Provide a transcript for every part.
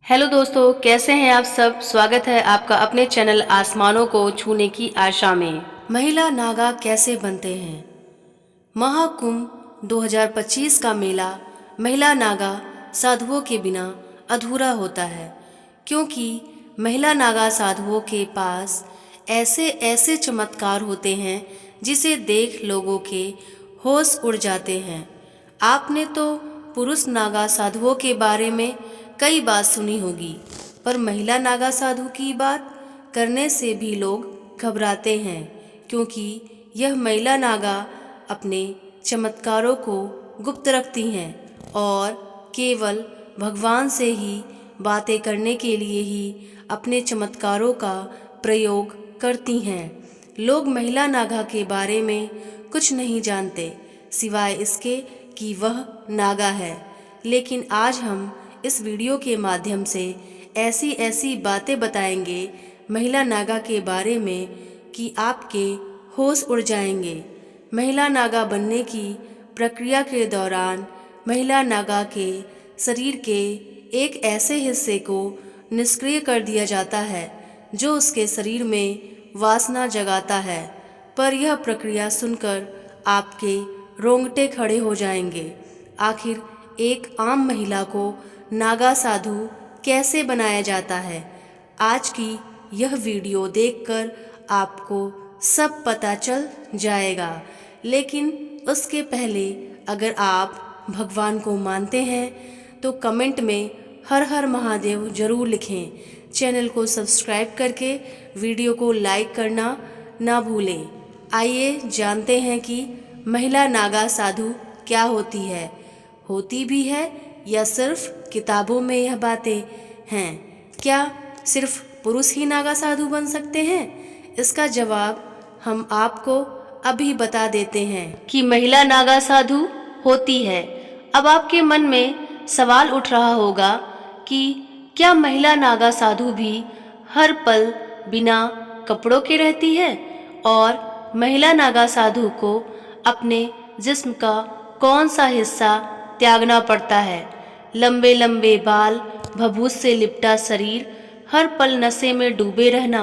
Hello दोस्तों, कैसे हैं आप सब। स्वागत है आपका अपने चैनल आसमानों को छूने की आशा में। महिला नागा कैसे बनते हैं। महाकुंभ 2025 का मेला महिला नागा साधुओं के बिना अधूरा होता है, क्योंकि महिला नागा साधुओं के पास ऐसे ऐसे चमत्कार होते हैं जिसे देख लोगों के होश उड़ जाते हैं। आपने तो पुरुष नागा साधुओं के बारे में कई बात सुनी होगी, पर महिला नागा साधु की बात करने से भी लोग घबराते हैं, क्योंकि यह महिला नागा अपने चमत्कारों को गुप्त रखती हैं और केवल भगवान से ही बातें करने के लिए ही अपने चमत्कारों का प्रयोग करती हैं। लोग महिला नागा के बारे में कुछ नहीं जानते सिवाय इसके कि वह नागा है, लेकिन आज हम इस वीडियो के माध्यम से ऐसी ऐसी बातें बताएंगे महिला नागा के बारे में कि आपके होश उड़ जाएंगे। महिला नागा बनने की प्रक्रिया के दौरान महिला नागा के शरीर के एक ऐसे हिस्से को निष्क्रिय कर दिया जाता है जो उसके शरीर में वासना जगाता है। पर यह प्रक्रिया सुनकर आपके रोंगटे खड़े हो जाएंगे। आखिर एक आम महिला को नागा साधु कैसे बनाया जाता है, आज की यह वीडियो देखकर आपको सब पता चल जाएगा। लेकिन उसके पहले अगर आप भगवान को मानते हैं तो कमेंट में हर हर महादेव जरूर लिखें। चैनल को सब्सक्राइब करके वीडियो को लाइक करना ना भूलें। आइए जानते हैं कि महिला नागा साधु क्या होती है, होती भी है या सिर्फ किताबों में यह बातें हैं। क्या सिर्फ पुरुष ही नागा साधु बन सकते हैं? इसका जवाब हम आपको अभी बता देते हैं कि महिला नागा साधु होती है। अब आपके मन में सवाल उठ रहा होगा कि क्या महिला नागा साधु भी हर पल बिना कपड़ों के रहती है, और महिला नागा साधु को अपने जिस्म का कौन सा हिस्सा त्यागना पड़ता है। लंबे लंबे बाल, भभूत से लिपटा शरीर, हर पल नशे में डूबे रहना,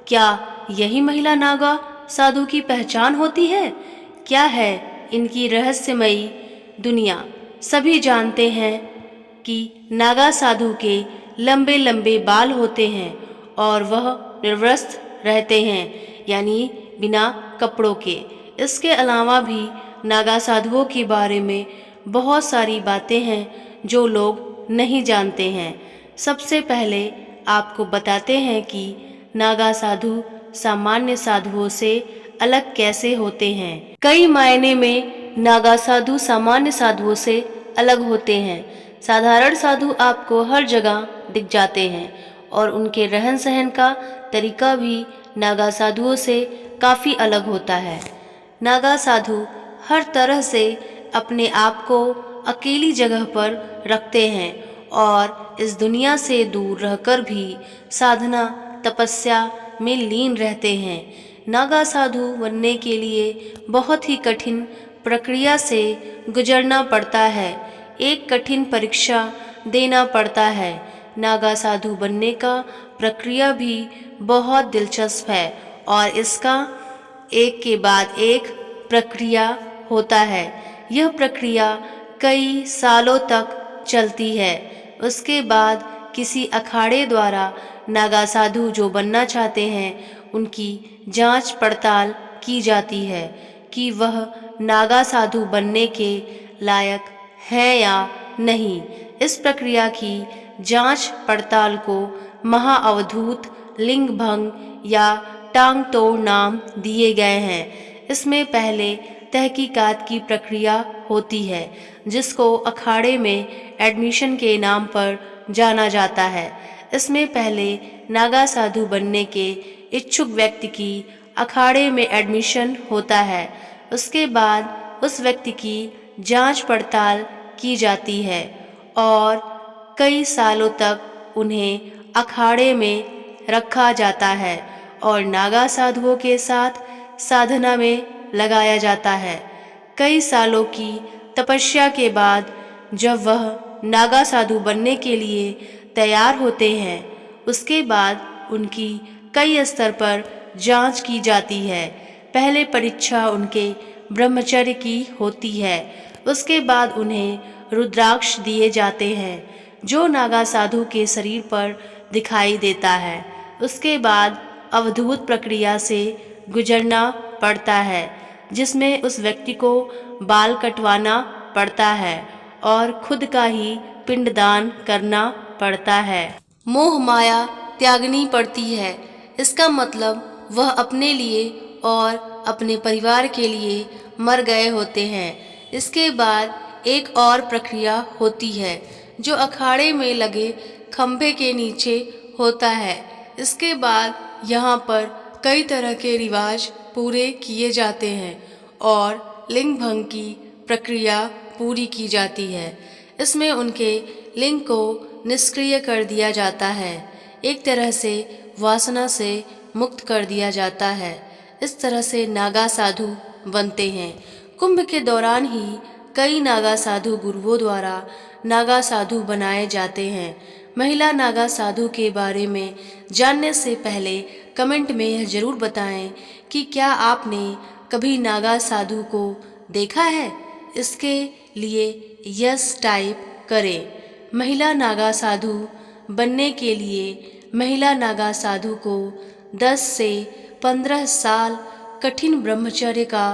क्या यही महिला नागा साधु की पहचान होती है? क्या है इनकी रहस्यमयी दुनिया? सभी जानते हैं कि नागा साधु के लंबे लंबे बाल होते हैं और वह निर्वस्त्र रहते हैं, यानी बिना कपड़ों के। इसके अलावा भी नागा साधुओं के बारे में बहुत सारी बातें हैं जो लोग नहीं जानते हैं। सबसे पहले आपको बताते हैं कि नागा साधु सामान्य साधुओं से अलग कैसे होते हैं। कई मायने में नागा साधु सामान्य साधुओं से अलग होते हैं। साधारण साधु आपको हर जगह दिख जाते हैं और उनके रहन सहन का तरीका भी नागा साधुओं से काफ़ी अलग होता है। नागा साधु हर तरह से अपने आप को अकेली जगह पर रखते हैं और इस दुनिया से दूर रहकर भी साधना तपस्या में लीन रहते हैं। नागा साधु बनने के लिए बहुत ही कठिन प्रक्रिया से गुजरना पड़ता है, एक कठिन परीक्षा देना पड़ता है। नागा साधु बनने का प्रक्रिया भी बहुत दिलचस्प है और इसका एक के बाद एक प्रक्रिया होता है। यह प्रक्रिया कई सालों तक चलती है। उसके बाद किसी अखाड़े द्वारा नागा साधु जो बनना चाहते हैं उनकी जांच पड़ताल की जाती है कि वह नागा साधु बनने के लायक है या नहीं। इस प्रक्रिया की जांच पड़ताल को महाअवधूत, लिंग भंग या टांग तोड़ नाम दिए गए हैं। इसमें पहले तहकीकात की प्रक्रिया होती है जिसको अखाड़े में एडमिशन के नाम पर जाना जाता है। इसमें पहले नागा साधु बनने के इच्छुक व्यक्ति की अखाड़े में एडमिशन होता है। उसके बाद उस व्यक्ति की जांच पड़ताल की जाती है और कई सालों तक उन्हें अखाड़े में रखा जाता है और नागा साधुओं के साथ साधना में लगाया जाता है। कई सालों की तपस्या के बाद जब वह नागा साधु बनने के लिए तैयार होते हैं। उसके बाद उनकी कई स्तर पर जांच की जाती है। पहले परीक्षा उनके ब्रह्मचर्य की होती है। उसके बाद उन्हें रुद्राक्ष दिए जाते हैं जो नागा साधु के शरीर पर दिखाई देता है। उसके बाद अवधूत प्रक्रिया से गुजरना पड़ता है जिसमें उस व्यक्ति को बाल कटवाना पड़ता है और खुद का ही पिंडदान करना पड़ता है। मोह माया त्यागनी पड़ती है। इसका मतलब वह अपने लिए और अपने परिवार के लिए मर गए होते हैं। इसके बाद एक और प्रक्रिया होती है जो अखाड़े में लगे खंभे के नीचे होता है। इसके बाद यहाँ पर कई तरह के रिवाज पूरे किए जाते हैं और लिंग भंग की प्रक्रिया पूरी की जाती है। इसमें उनके लिंग को निष्क्रिय कर दिया जाता है, एक तरह से वासना से मुक्त कर दिया जाता है। इस तरह से नागा साधु बनते हैं। कुंभ के दौरान ही कई नागा साधु गुरुओं द्वारा नागा साधु बनाए जाते हैं। महिला नागा साधु के बारे में जानने से पहले कमेंट में यह जरूर बताएं कि क्या आपने कभी नागा साधु को देखा है। इसके लिए यस टाइप करें। महिला नागा साधु बनने के लिए महिला नागा साधु को 10 से 15 साल कठिन ब्रह्मचर्य का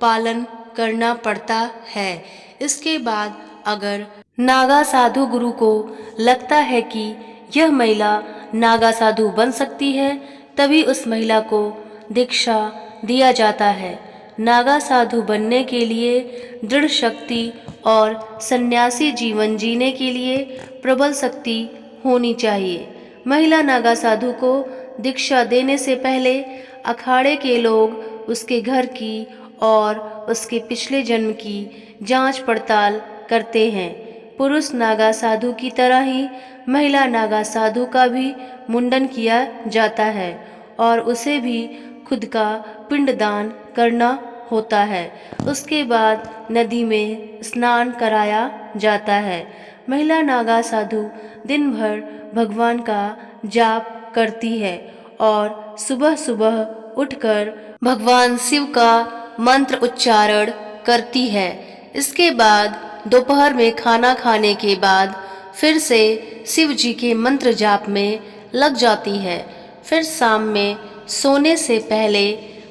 पालन करना पड़ता है। इसके बाद अगर नागा साधु गुरु को लगता है कि यह महिला नागा साधु बन सकती है, तभी उस महिला को दीक्षा दिया जाता है। नागा साधु बनने के लिए दृढ़ शक्ति और सन्यासी जीवन जीने के लिए प्रबल शक्ति होनी चाहिए। महिला नागा साधु को दीक्षा देने से पहले अखाड़े के लोग उसके घर की और उसके पिछले जन्म की जांच पड़ताल करते हैं। पुरुष नागा साधु की तरह ही महिला नागा साधु का भी मुंडन किया जाता है और उसे भी खुद का पिंडदान करना होता है। उसके बाद नदी में स्नान कराया जाता है। महिला नागा साधु दिन भर भगवान का जाप करती है और सुबह सुबह उठकर भगवान शिव का मंत्र उच्चारण करती है। इसके बाद दोपहर में खाना खाने के बाद फिर से शिव जी के मंत्र जाप में लग जाती है। फिर शाम में सोने से पहले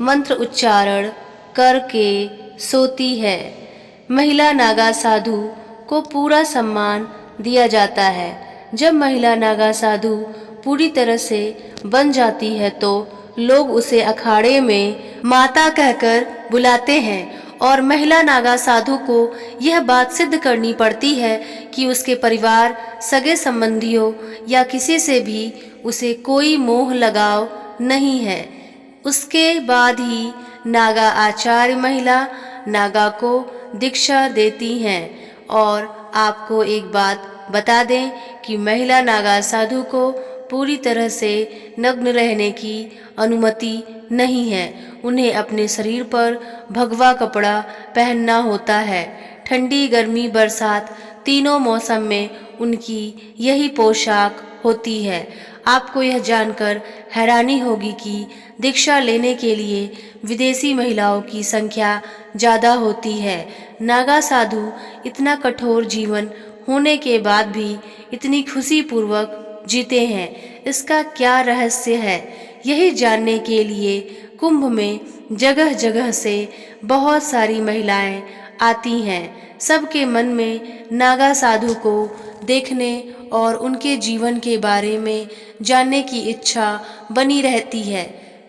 मंत्र उच्चारण करके सोती है। महिला नागा साधु को पूरा सम्मान दिया जाता है। जब महिला नागा साधु पूरी तरह से बन जाती है तो लोग उसे अखाड़े में माता कहकर बुलाते हैं और महिला नागा साधु को यह बात सिद्ध करनी पड़ती है कि उसके परिवार, सगे संबंधियों या किसी से भी उसे कोई मोह लगाव नहीं है। उसके बाद ही नागा आचार्य महिला नागा को दीक्षा देती हैं। और आपको एक बात बता दें कि महिला नागा साधु को पूरी तरह से नग्न रहने की अनुमति नहीं है। उन्हें अपने शरीर पर भगवा कपड़ा पहनना होता है। ठंडी, गर्मी, बरसात तीनों मौसम में उनकी यही पोशाक होती है। आपको यह जानकर हैरानी होगी कि दीक्षा लेने के लिए विदेशी महिलाओं की संख्या ज़्यादा होती है। नागा साधु इतना कठोर जीवन होने के बाद भी इतनी खुशीपूर्वक जीते हैं। इसका क्या रहस्य है, यही जानने के लिए कुंभ में जगह जगह से बहुत सारी महिलाएं आती हैं। सबके मन में नागा साधु को देखने और उनके जीवन के बारे में जानने की इच्छा बनी रहती है।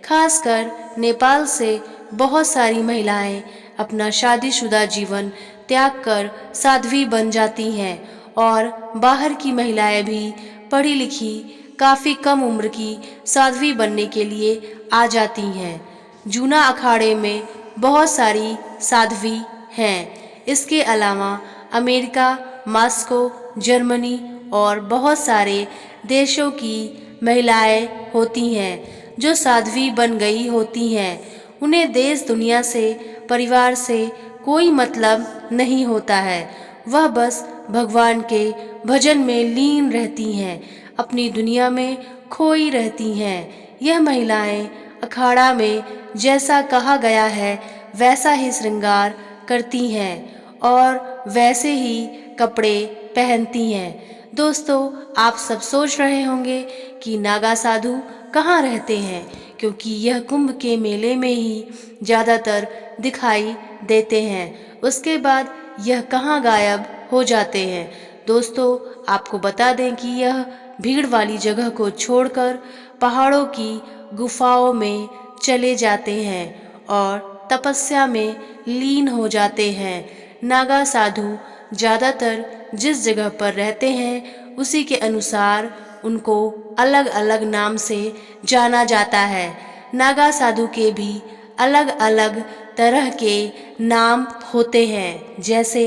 खासकर नेपाल से बहुत सारी महिलाएं अपना शादीशुदा जीवन त्याग कर साध्वी बन जाती हैं और बाहर की महिलाएं भी पढ़ी लिखी काफ़ी कम उम्र की साध्वी बनने के लिए आ जाती हैं। जूना अखाड़े में बहुत सारी साध्वी हैं। इसके अलावा अमेरिका, मॉस्को, जर्मनी और बहुत सारे देशों की महिलाएं होती हैं जो साध्वी बन गई होती हैं। उन्हें देश दुनिया से, परिवार से कोई मतलब नहीं होता है। वह बस भगवान के भजन में लीन रहती हैं, अपनी दुनिया में खोई रहती हैं। यह महिलाएं अखाड़ा में जैसा कहा गया है वैसा ही श्रृंगार करती हैं और वैसे ही कपड़े पहनती हैं। दोस्तों, आप सब सोच रहे होंगे कि नागा साधु कहाँ रहते हैं, क्योंकि यह कुंभ के मेले में ही ज़्यादातर दिखाई देते हैं। उसके बाद यह कहाँ गायब हो जाते हैं। दोस्तों, आपको बता दें कि यह भीड़ वाली जगह को छोड़कर पहाड़ों की गुफाओं में चले जाते हैं और तपस्या में लीन हो जाते हैं। नागा साधु ज़्यादातर जिस जगह पर रहते हैं उसी के अनुसार उनको अलग अलग नाम से जाना जाता है। नागा साधु के भी अलग अलग तरह के नाम होते हैं। जैसे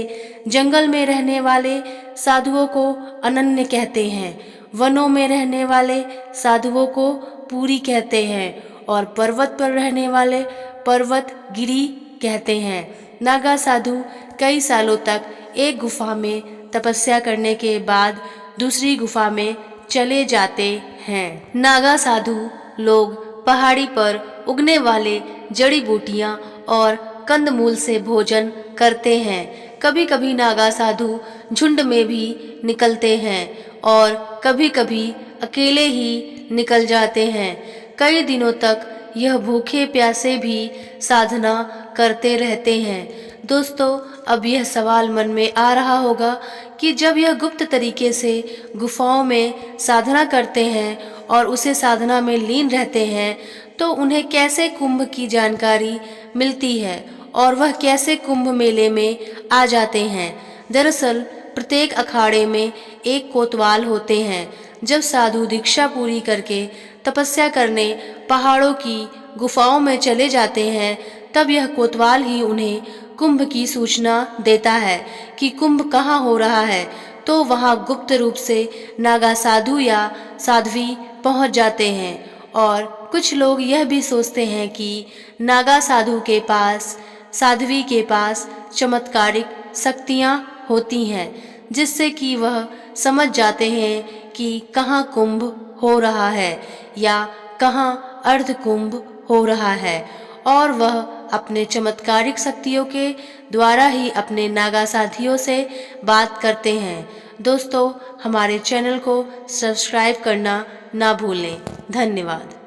जंगल में रहने वाले साधुओं को अनन्य कहते हैं, वनों में रहने वाले साधुओं को पूरी कहते हैं और पर्वत पर रहने वाले पर्वत गिरी कहते हैं। नागा साधु कई सालों तक एक गुफा में तपस्या करने के बाद दूसरी गुफा में चले जाते हैं। नागा साधु लोग पहाड़ी पर उगने वाले जड़ी बूटियां और कंदमूल से भोजन करते हैं। कभी कभी नागा साधु झुंड में भी निकलते हैं और कभी कभी अकेले ही निकल जाते हैं। कई दिनों तक यह भूखे प्यासे भी साधना करते रहते हैं। दोस्तों, अब यह सवाल मन में आ रहा होगा कि जब यह गुप्त तरीके से गुफाओं में साधना करते हैं और उसे साधना में लीन रहते हैं तो उन्हें कैसे कुंभ की जानकारी मिलती है और वह कैसे कुंभ मेले में आ जाते हैं। दरअसल प्रत्येक अखाड़े में एक कोतवाल होते हैं। जब साधु दीक्षा पूरी करके तपस्या करने पहाड़ों की गुफाओं में चले जाते हैं तब यह कोतवाल ही उन्हें कुंभ की सूचना देता है कि कुंभ कहाँ हो रहा है। तो वहाँ गुप्त रूप से नागा साधु या साध्वी पहुँच जाते हैं और कुछ लोग यह भी सोचते हैं कि नागा साधु के पास साध्वी के पास चमत्कारिक शक्तियाँ होती हैं जिससे कि वह समझ जाते हैं कि कहाँ कुंभ हो रहा है या कहाँ अर्ध कुंभ हो रहा है और वह अपने चमत्कारिक शक्तियों के द्वारा ही अपने नागा साथियों से बात करते हैं। दोस्तों, हमारे चैनल को सब्सक्राइब करना ना भूलें। धन्यवाद।